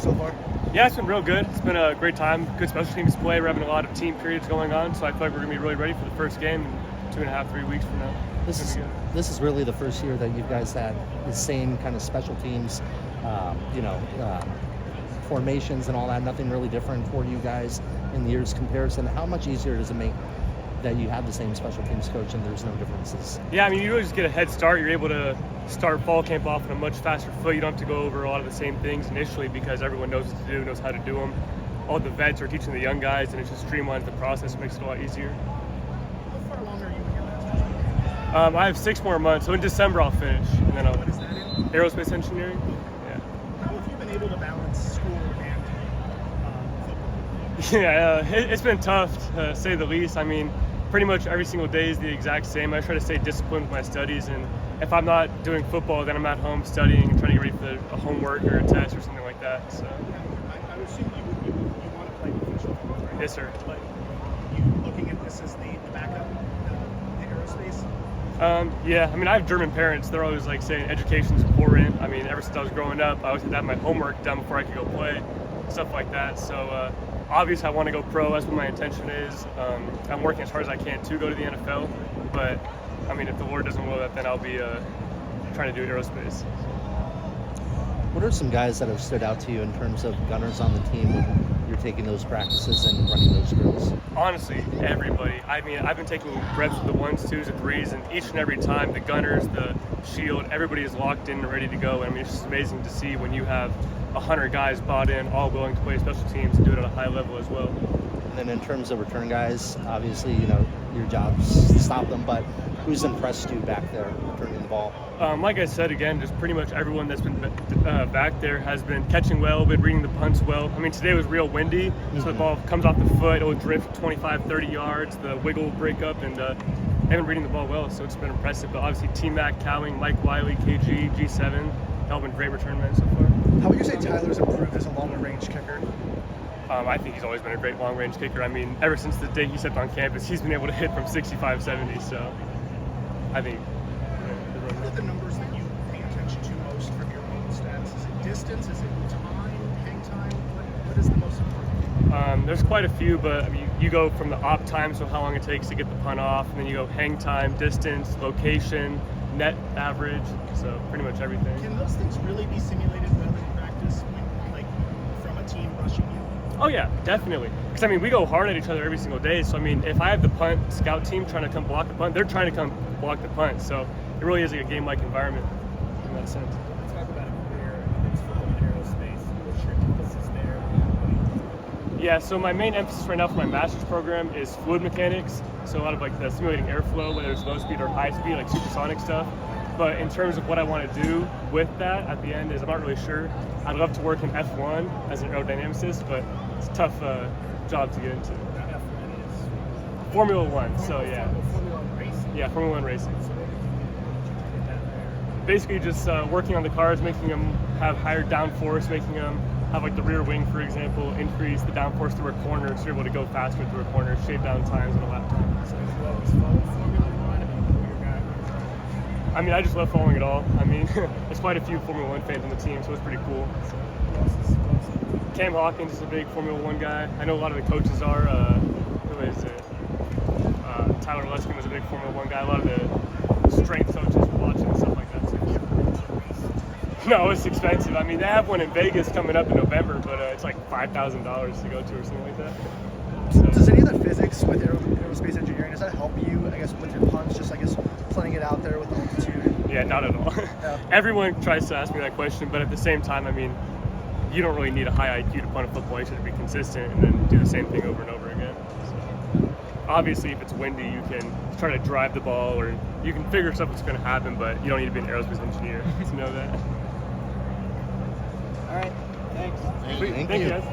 so far? Yeah, it's been real good. It's been a great time. Good special teams play. We're having a lot of team periods going on, so I feel like we're going to be really ready for the first game in 2.5, 3 weeks from now. This is really the first year that you guys had the same kind of special teams, formations and all that. Nothing really different for you guys in the year's comparison. How much easier does it make that you have the same special teams coach and there's no differences? Yeah, I mean, you always get a head start. You're able to start fall camp off on a much faster foot. You don't have to go over a lot of the same things initially because everyone knows what to do, knows how to do them. All the vets are teaching the young guys, and it just streamlines the process, makes it a lot easier. How far along are you in your master's? I have 6 more months, so in December I'll finish, and then What is that in? aerospace engineering. Yeah. How have you been able to balance school and football? Yeah, it's been tough to say the least. I mean, pretty much every single day is the exact same. I try to stay disciplined with my studies, and if I'm not doing football, then I'm at home studying and trying to get ready for a homework or a test or something like that. So. I would assume you want to play professional football, right? Yes, sir. But you looking at this as the backup, the aerospace? Yeah, I mean, I have German parents. They're always like saying education's important. I mean, ever since I was growing up, I always had to have my homework done before I could go play, stuff like that. So obviously I want to go pro. That's what my intention is. I'm working as hard as I can to go to the NFL. But, I mean, if the Lord doesn't will that, then I'll be trying to do aerospace. What are some guys that have stood out to you in terms of gunners on the team when you're taking those practices and running those drills? Honestly, everybody. I mean, I've been taking reps with the 1s, 2s, and 3s, and each and every time, the gunners, the shield, everybody is locked in and ready to go. I mean, it's just amazing to see when you have 100 guys bought in, all willing to play special teams and do it at a high level as well. And then in terms of return guys, obviously, your job's to stop them, but who's impressed you back there returning the ball? Like I said, again, just pretty much everyone that's been back there has been catching well, been reading the punts well. I mean, today was real windy, so the ball comes off the foot, it'll drift 25, 30 yards, the wiggle will break up, and they've been reading the ball well, so it's been impressive. But obviously, T-Mac, Cowing, Mike Wiley, KG, G7, they've all been great return men so far. How would you say Tyler's improved as a longer range kicker? I think he's always been a great long-range kicker. I mean, ever since the day he stepped on campus, he's been able to hit from 65, 70, so I think. What are the numbers that you pay attention to most from your own stats? Is it distance? Is it time? Hang time? What is the most important? There's quite a few, but I mean, you go from the op time, so how long it takes to get the punt off, and then you go hang time, distance, location, net average, so pretty much everything. Can those things really be simulated well in practice when, like, from a team rushing you? Oh yeah, definitely. Because I mean, we go hard at each other every single day. So I mean, if I have the punt scout team trying to come block the punt, they're trying to come block the punt. So it really is like a game-like environment in that sense. Let's talk about a career in football and aerospace. What's your emphasis there? Yeah, so my main emphasis right now for my master's program is fluid mechanics. So a lot of like the simulating airflow, whether it's low speed or high speed, like supersonic stuff. But in terms of what I want to do with that at the end is I'm not really sure. I'd love to work in F1 as an aerodynamicist, but it's a tough job to get into. F1 is Formula One, so yeah. Formula One racing. Yeah, Formula One racing. So get that there. Basically just working on the cars, making them have higher downforce, making them have like the rear wing, for example, increase the downforce through a corner so you're able to go faster through a corner, shave down times on a lap time. So as well as follow Formula One, I mean, who your guy? I mean, I just love following it all. I mean, there's quite a few Formula One fans on the team, so it's pretty cool. Who else is Cam Hawkins is a big Formula One guy. I know a lot of the coaches are. Who is it? Tyler Luskin was a big Formula One guy. A lot of the strength coaches were watching and stuff like that too. No, it's expensive. I mean, they have one in Vegas coming up in November, but it's like $5,000 to go to or something like that. So. Does any of the physics with aerospace engineering, does that help you, I guess, with your punch, just, I guess, planning it out there with altitude? Yeah, not at all. Yeah. Everyone tries to ask me that question, but at the same time, I mean, you don't really need a high IQ to punt a football. You should be consistent and then do the same thing over and over again. So, obviously, if it's windy, you can try to drive the ball or you can figure stuff what's going to happen, but you don't need to be an aerospace engineer to know that. All right, thanks. Thank you guys.